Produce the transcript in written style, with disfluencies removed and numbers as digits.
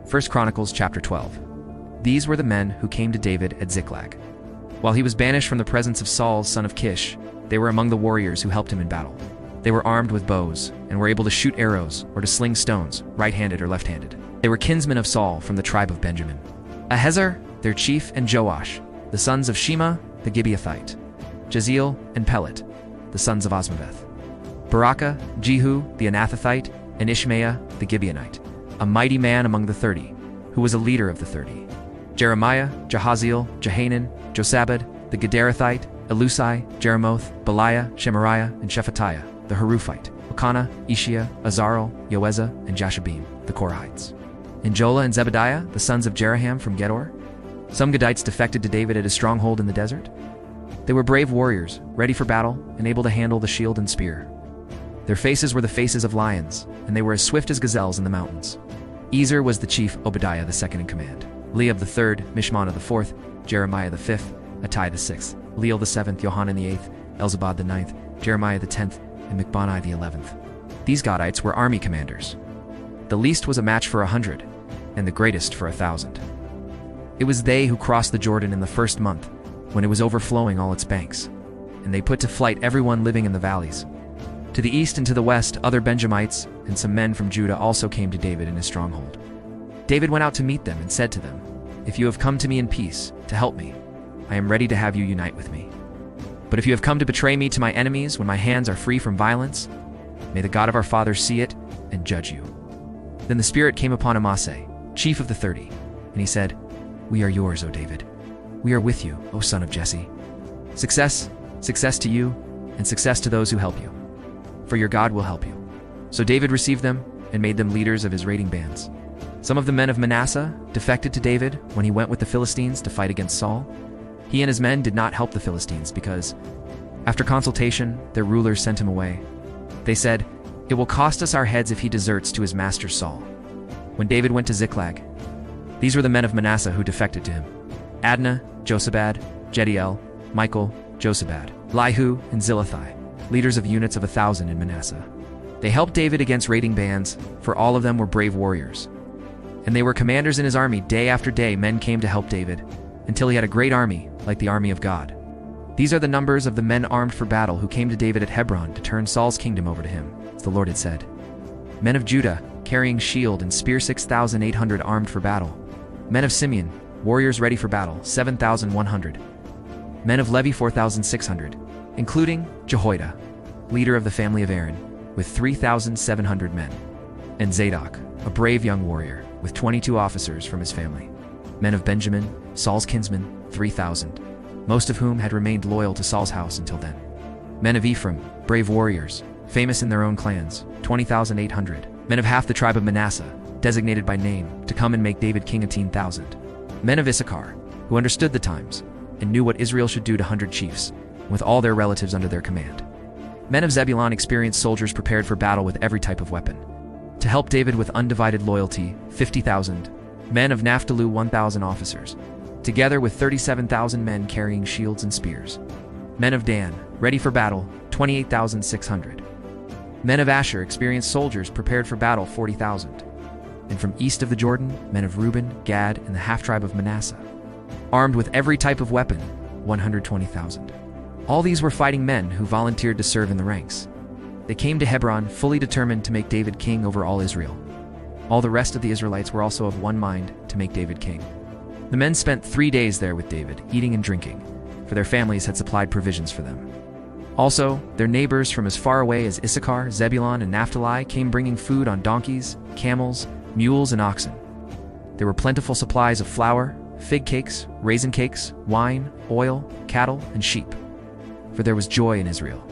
1 Chronicles Chapter 12. These were the men who came to David at Ziklag. While he was banished from the presence of Saul, son of Kish, they were among the warriors who helped him in battle. They were armed with bows and were able to shoot arrows or to sling stones, right-handed or left-handed. They were kinsmen of Saul from the tribe of Benjamin. Jezer, their chief, and Joash, the sons of Shemaah the Gibeathite. Jeziel and Pelet, the sons of Azmaveth. Beracah, Jehu the Anathothite, and Ishmaiah the Gibeonite, a mighty man among the 30, who was a leader of the 30. Jeremiah, Jahaziel, Johanan, Jozabad the Gederathite, Elihu, Jerimoth, Bealiah, Shemariah, and Shephatiah, the Haruphite, Elkanah, Isshiah, Azarel, Joezer, and Jashobeam, the Korahites. And Joelah and Zebadiah, the sons of Jeroham from Gedor. Some Gadites defected to David at his stronghold in the desert. They were brave warriors, ready for battle, and able to handle the shield and spear. Their faces were the faces of lions, and they were as swift as gazelles in the mountains. Ezer was the chief, Obadiah the second in command, Eliab the third, Mishmannah the fourth, Jeremiah the fifth, Attai the sixth, Leel the seventh, Johanan the eighth, Elzabad the ninth, Jeremiah the 10th, and Mikbannai the 11th. These Gadites were army commanders. The least was a match for 100, and the greatest for 1,000. It was they who crossed the Jordan in the first month, when it was overflowing all its banks, and they put to flight everyone living in the valleys. To the east and to the west, other Benjamites and some men from Judah also came to David in his stronghold. David went out to meet them and said to them, "If you have come to me in peace, to help me, I am ready to have you unite with me. But if you have come to betray me to my enemies when my hands are free from violence, may the God of our fathers see it and judge you." Then the Spirit came upon Amasai, chief of the 30, and he said, "We are yours, O David. We are with you, O son of Jesse. Success, success to you, and success to those who help you. For your God will help you." So David received them and made them leaders of his raiding bands. Some of the men of Manasseh defected to David when he went with the Philistines to fight against Saul. He and his men did not help the Philistines because, after consultation, their rulers sent him away. They said, "It will cost us our heads if he deserts to his master Saul." When David went to Ziklag, these were the men of Manasseh who defected to him: Adnah, Jozabad, Jediel, Michael, Jozabad, Elihu and Zillethai, leaders of units of 1,000 in Manasseh. They helped David against raiding bands, for all of them were brave warriors. And they were commanders in his army. Day after day men came to help David, until he had a great army, like the army of God. These are the numbers of the men armed for battle who came to David at Hebron to turn Saul's kingdom over to him, as the Lord had said. Men of Judah, carrying shield and spear, 6,800 armed for battle. Men of Simeon, warriors ready for battle, 7,100. Men of Levi, 4,600, including Jehoiada, leader of the family of Aaron, with 3,700 men. And Zadok, a brave young warrior, with 22 officers from his family. Men of Benjamin, Saul's kinsmen, 3,000, most of whom had remained loyal to Saul's house until then. Men of Ephraim, brave warriors, famous in their own clans, 20,800. Men of half the tribe of Manasseh, designated by name, to come and make David king, 18,000. Men of Issachar, who understood the times, and knew what Israel should do to 100 chiefs, with all their relatives under their command. Men of Zebulun, experienced soldiers prepared for battle with every type of weapon. To help David with undivided loyalty, 50,000. Men of Naphtali, 1,000 officers, together with 37,000 men carrying shields and spears. Men of Dan, ready for battle, 28,600. Men of Asher, experienced soldiers prepared for battle, 40,000. And from east of the Jordan, men of Reuben, Gad, and the half-tribe of Manasseh, armed with every type of weapon, 120,000. All these were fighting men who volunteered to serve in the ranks. They came to Hebron fully determined to make David king over all Israel. All the rest of the Israelites were also of one mind to make David king. The men spent 3 days there with David, eating and drinking, for their families had supplied provisions for them. Also, their neighbors from as far away as Issachar, Zebulun, and Naphtali came bringing food on donkeys, camels, mules, and oxen. There were plentiful supplies of flour, fig cakes, raisin cakes, wine, oil, cattle, and sheep. For there was joy in Israel.